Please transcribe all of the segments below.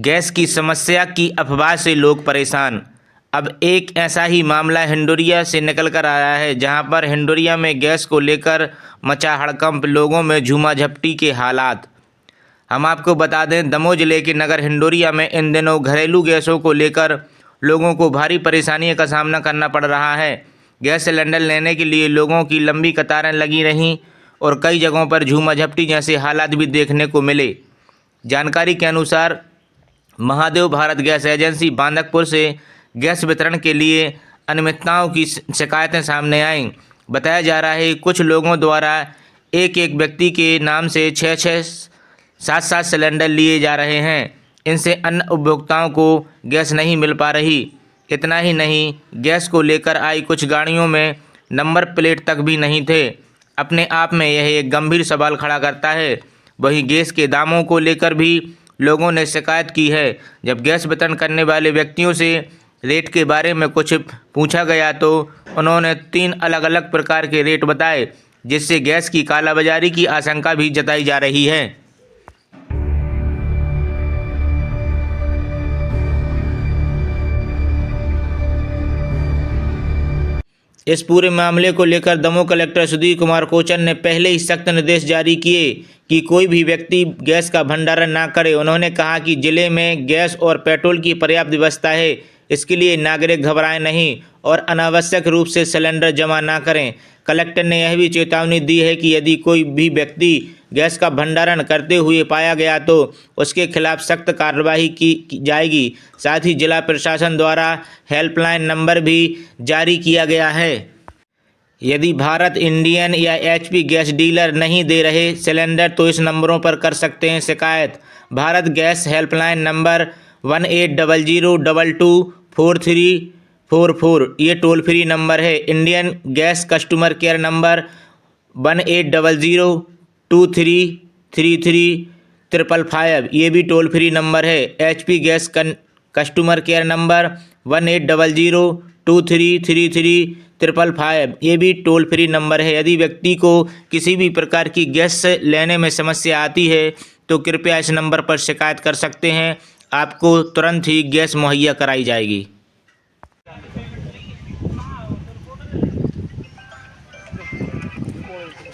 Gas की समस्या की अफवाह से लोग परेशान। अब एक ऐसा ही मामला हिंडोरिया से निकल कर आया है, जहां पर हिंडोरिया में गैस को लेकर मचा हड़कंप, लोगों में झूमा झपटी के हालात। हम आपको बता दें, दमोह जिले के नगर हिंडोरिया में इन दिनों घरेलू गैसों को लेकर लोगों को भारी परेशानियों का सामना करना पड़ रहा है। गैस सिलेंडर लेने के लिए लोगों की लंबी कतारें लगी रहीं और कई जगहों पर झूमा झपटी जैसे हालात भी देखने को मिले। जानकारी के अनुसार महादेव भारत गैस एजेंसी बांदकपुर से गैस वितरण के लिए अनियमितताओं की शिकायतें सामने आईं। बताया जा रहा है कुछ लोगों द्वारा एक एक व्यक्ति के नाम से 6-6, 7-7 सिलेंडर लिए जा रहे हैं। इनसे अन्य उपभोक्ताओं को गैस नहीं मिल पा रही। इतना ही नहीं, गैस को लेकर आई कुछ गाड़ियों में नंबर प्लेट तक भी नहीं थे। अपने आप में यह एक गंभीर सवाल खड़ा करता है। वहीं गैस के दामों को लेकर भी लोगों ने शिकायत की है। जब गैस वितरण करने वाले व्यक्तियों से रेट के बारे में कुछ पूछा गया तो उन्होंने 3 अलग अलग प्रकार के रेट बताए, जिससे गैस की कालाबाजारी की आशंका भी जताई जा रही है। इस पूरे मामले को लेकर दमोह कलेक्टर सुधीर कुमार कोचन ने पहले ही सख्त निर्देश जारी किए कि कोई भी व्यक्ति गैस का भंडारण ना करे। उन्होंने कहा कि जिले में गैस और पेट्रोल की पर्याप्त व्यवस्था है, इसके लिए नागरिक घबराएं नहीं और अनावश्यक रूप से सिलेंडर जमा ना करें। कलेक्टर ने यह भी चेतावनी दी है कि यदि कोई भी व्यक्ति गैस का भंडारण करते हुए पाया गया तो उसके खिलाफ सख्त कार्रवाई की जाएगी। साथ ही जिला प्रशासन द्वारा हेल्पलाइन नंबर भी जारी किया गया है। यदि भारत, इंडियन या एचपी गैस डीलर नहीं दे रहे सिलेंडर तो इस नंबरों पर कर सकते हैं शिकायत। भारत गैस हेल्पलाइन नंबर 1800224344, ये टोल फ्री नंबर है। Indian gas customer care number 1800233355, ये भी टोल फ्री नंबर है। HP gas customer care number 1800233355, ये भी टोल फ्री नंबर है। यदि व्यक्ति को किसी भी प्रकार की गैस लेने में समस्या आती है तो कृपया इस नंबर पर शिकायत कर सकते हैं। आपको तुरंत ही गैस मुहैया कराई जाएगी।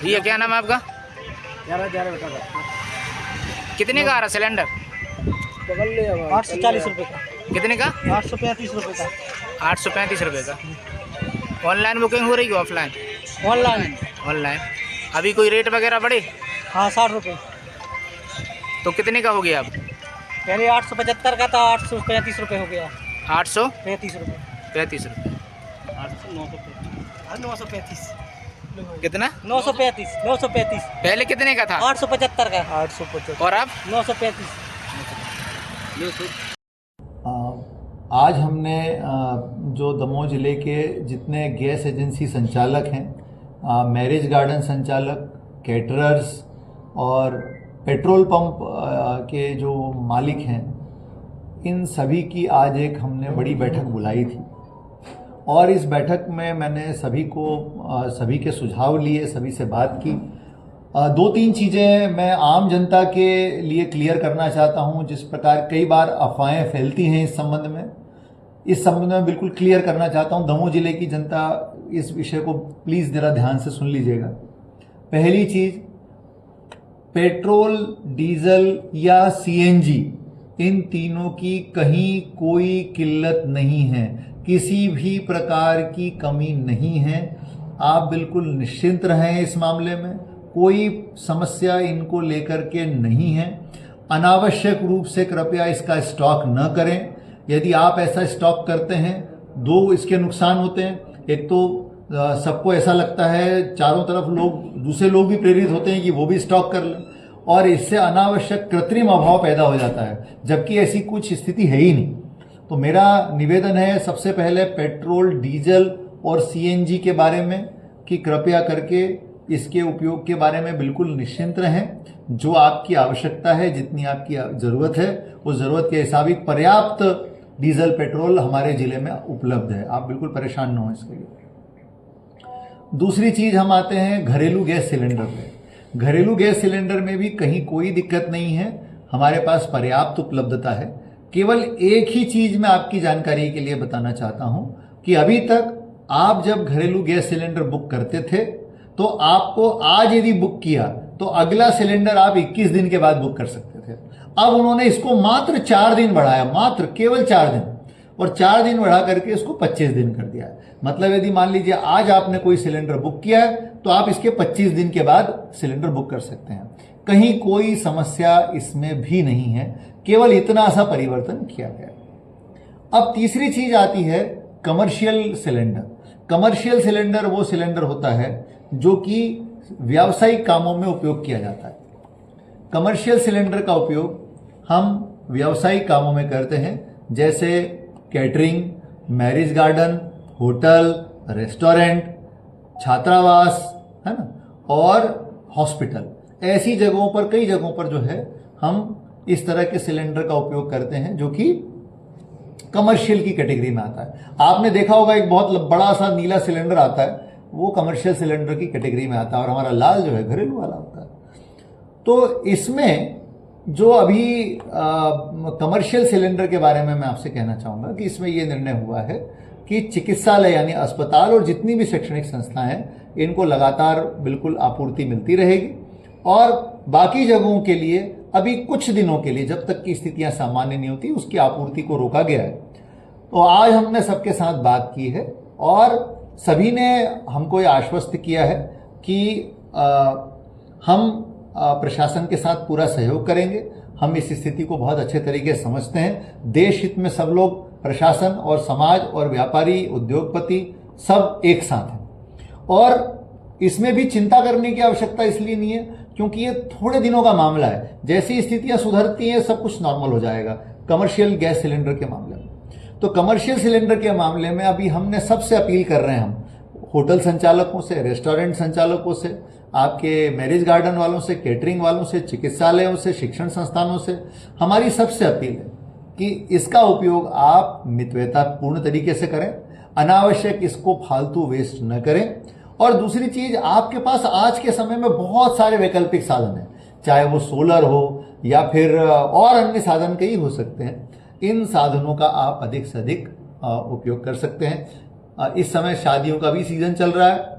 भैया क्या नाम है आपका? 11 कितने का आ रहा सिलेंडर? 840 रुपये का। कितने का? 835 रुपये का। 835 रुपये का। ऑनलाइन बुकिंग हो रही है ऑफलाइन? ऑनलाइन। ऑनलाइन। अभी कोई रेट वगैरह बढ़े? हाँ, 60 रुपये। तो कितने का हो गया अब? पहले 875 का था, 835 रुपये हो गया। 835 रुपये। 35 रुपये। 935। कितना? 935। पहले कितने का था? 875 का। 875 और अब? 935। आज हमने जो दमोह ज़िले के जितने गैस एजेंसी संचालक हैं, मैरिज गार्डन संचालक, कैटरर्स और पेट्रोल पंप के जो मालिक हैं, इन सभी की आज एक हमने बड़ी बैठक बुलाई थी और इस बैठक में मैंने सभी के सुझाव लिए, सभी से बात की। 2-3 चीज़ें मैं आम जनता के लिए क्लियर करना चाहता हूं। जिस प्रकार कई बार अफवाहें फैलती हैं इस संबंध में बिल्कुल क्लियर करना चाहता हूं। दमोह जिले की जनता इस विषय को प्लीज़ ज़रा ध्यान से सुन लीजिएगा। पहली चीज़, पेट्रोल, डीजल या सीएनजी, इन तीनों की कहीं कोई किल्लत नहीं है, किसी भी प्रकार की कमी नहीं है। आप बिल्कुल निश्चिंत रहें, इस मामले में कोई समस्या इनको लेकर के नहीं है। अनावश्यक रूप से कृपया इसका स्टॉक न करें। यदि आप ऐसा स्टॉक करते हैं, 2 इसके नुकसान होते हैं। एक तो सबको ऐसा लगता है, चारों तरफ दूसरे लोग भी प्रेरित होते हैं कि वो भी स्टॉक कर लें और इससे अनावश्यक कृत्रिम अभाव पैदा हो जाता है, जबकि ऐसी कुछ स्थिति है ही नहीं। तो मेरा निवेदन है सबसे पहले पेट्रोल, डीजल और सीएनजी के बारे में कि कृपया करके इसके उपयोग के बारे में बिल्कुल निश्चिंत रहें। जो आपकी आवश्यकता है, जितनी आपकी ज़रूरत है, उस ज़रूरत के हिसाब पर्याप्त डीजल, पेट्रोल हमारे ज़िले में उपलब्ध है। आप बिल्कुल परेशान न हो इसके लिए। दूसरी चीज़, हम आते हैं घरेलू गैस सिलेंडर पे। घरेलू गैस सिलेंडर में भी कहीं कोई दिक्कत नहीं है, हमारे पास पर्याप्त उपलब्धता है। केवल एक ही चीज मैं आपकी जानकारी के लिए बताना चाहता हूं कि अभी तक आप जब घरेलू गैस सिलेंडर बुक करते थे तो आपको आज यदि बुक किया तो अगला सिलेंडर आप 21 दिन के बाद बुक कर सकते थे। अब उन्होंने इसको मात्र 4 दिन बढ़ाया, मात्र केवल 4 दिन, और 4 दिन बढ़ा करके इसको 25 दिन कर दिया है। मतलब यदि मान लीजिए आज आपने कोई सिलेंडर बुक किया है तो आप इसके 25 दिन के बाद सिलेंडर बुक कर सकते हैं। कहीं कोई समस्या इसमें भी नहीं है, केवल इतना सा परिवर्तन किया गया। अब तीसरी चीज आती है कमर्शियल सिलेंडर। कमर्शियल सिलेंडर वो सिलेंडर होता है जो कि व्यावसायिक कामों में उपयोग किया जाता है। कमर्शियल सिलेंडर का उपयोग हम व्यावसायिक कामों में करते हैं, जैसे catering, marriage garden, hotel, restaurant, छात्रावास, है ना, और हॉस्पिटल। ऐसी जगहों पर, कई जगहों पर जो है हम इस तरह के सिलेंडर का उपयोग करते हैं जो कि कमर्शियल की कैटेगरी में आता है। आपने देखा होगा एक बहुत बड़ा सा नीला सिलेंडर आता है, वो कमर्शियल सिलेंडर की कैटेगरी में आता है, और हमारा लाल जो है घरेलू वाला होता है। तो इसमें जो अभी कमर्शियल सिलेंडर के बारे में मैं आपसे कहना चाहूंगा कि इसमें यह निर्णय हुआ है कि चिकित्सालय यानी अस्पताल और जितनी भी शैक्षणिक संस्थाएं हैं इनको लगातार बिल्कुल आपूर्ति मिलती रहेगी, और बाकी जगहों के लिए अभी कुछ दिनों के लिए, जब तक की स्थितियां सामान्य नहीं होती, उसकी आपूर्ति को रोका गया है। तो आज हमने सबके साथ बात की है और सभी ने हमको ये आश्वस्त किया है कि हम प्रशासन के साथ पूरा सहयोग करेंगे। हम इस स्थिति को बहुत अच्छे तरीके से समझते हैं। देश हित में सब लोग, प्रशासन और समाज और व्यापारी, उद्योगपति सब एक साथ हैं, और इसमें भी चिंता करने की आवश्यकता इसलिए नहीं है क्योंकि ये थोड़े दिनों का मामला है। जैसी स्थितियां सुधरती हैं सब कुछ नॉर्मल हो जाएगा कमर्शियल गैस सिलेंडर के मामले में। तो कमर्शियल सिलेंडर के मामले में अभी हमने सबसे अपील कर रहे हैं, हम होटल संचालकों से, रेस्टोरेंट संचालकों से, आपके मैरिज गार्डन वालों से, कैटरिंग वालों से, चिकित्सालयों से, शिक्षण संस्थानों से, हमारी सबसे अपील है कि इसका उपयोग आप मितव्ययतापूर्ण तरीके से करें, अनावश्यक इसको फालतू वेस्ट न करें। और दूसरी चीज, आपके पास आज के समय में बहुत सारे वैकल्पिक साधन हैं, चाहे वो सोलर हो या फिर और अन्य साधन कई हो सकते हैं। इन साधनों का आप अधिक से अधिक उपयोग कर सकते हैं। इस समय शादियों का भी सीजन चल रहा है,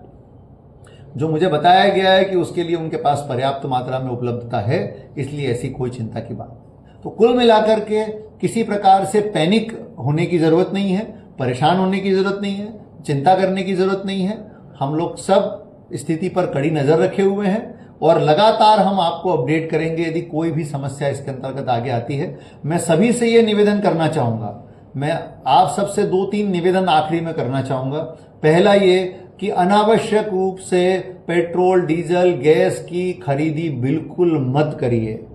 जो मुझे बताया गया है कि उसके लिए उनके पास पर्याप्त मात्रा में उपलब्धता है, इसलिए ऐसी कोई चिंता की बात नहीं। तो कुल मिलाकर के किसी प्रकार से पैनिक होने की जरूरत नहीं है, परेशान होने की जरूरत नहीं है, चिंता करने की जरूरत नहीं है। हम लोग सब स्थिति पर कड़ी नजर रखे हुए हैं और लगातार हम आपको अपडेट करेंगे यदि कोई भी समस्या इसके अंतर्गत आगे आती है। मैं सभी से ये निवेदन करना चाहूंगा, मैं आप सबसे 2-3 निवेदन आखिरी में करना चाहूंगा। पहला ये कि अनावश्यक रूप से पेट्रोल, डीजल, गैस की खरीदी बिल्कुल मत करिए।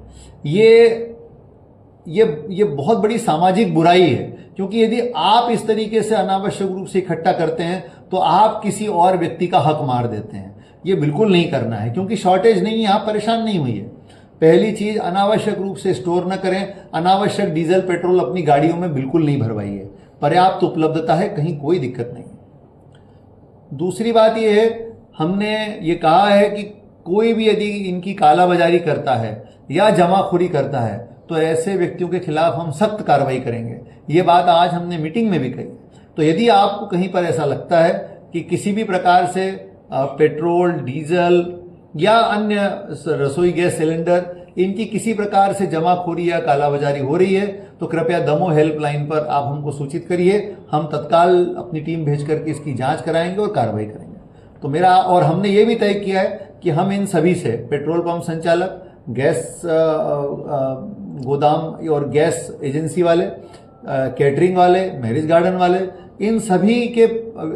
ये बहुत बड़ी सामाजिक बुराई है, क्योंकि यदि आप इस तरीके से अनावश्यक रूप से इकट्ठा करते हैं तो आप किसी और व्यक्ति का हक मार देते हैं। ये बिल्कुल नहीं करना है, क्योंकि शॉर्टेज नहीं है, आप परेशान नहीं हुई है। पहली चीज, अनावश्यक रूप से स्टोर न करें। अनावश्यक डीजल, पेट्रोल अपनी गाड़ियों में बिल्कुल नहीं भरवाइए, पर्याप्त उपलब्धता है, कहीं कोई दिक्कत नहीं। दूसरी बात यह है, हमने ये कहा है कि कोई भी यदि इनकी कालाबाजारी करता है या जमाखोरी करता है तो ऐसे व्यक्तियों के खिलाफ हम सख्त कार्रवाई करेंगे। ये बात आज हमने मीटिंग में भी कही। तो यदि आपको कहीं पर ऐसा लगता है कि किसी भी प्रकार से पेट्रोल, डीजल या अन्य रसोई गैस सिलेंडर, इनकी किसी प्रकार से जमाखोरी या कालाबाजारी हो रही है तो कृपया दमो हेल्पलाइन पर आप हमको सूचित करिए। हम तत्काल अपनी टीम भेज करके इसकी जांच कराएंगे और कार्रवाई करेंगे। तो मेरा, और हमने ये भी तय किया है कि हम इन सभी से, पेट्रोल पंप संचालक, गैस गोदाम और गैस एजेंसी वाले, कैटरिंग वाले, मैरिज गार्डन वाले, इन सभी के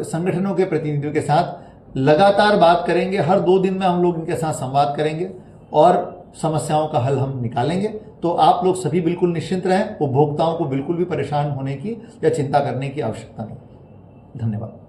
संगठनों के प्रतिनिधियों के साथ लगातार बात करेंगे। हर 2 दिन में हम लोग इनके साथ संवाद करेंगे और समस्याओं का हल हम निकालेंगे। तो आप लोग सभी बिल्कुल निश्चिंत रहें, उपभोक्ताओं को बिल्कुल भी परेशान होने की या चिंता करने की आवश्यकता नहीं। धन्यवाद।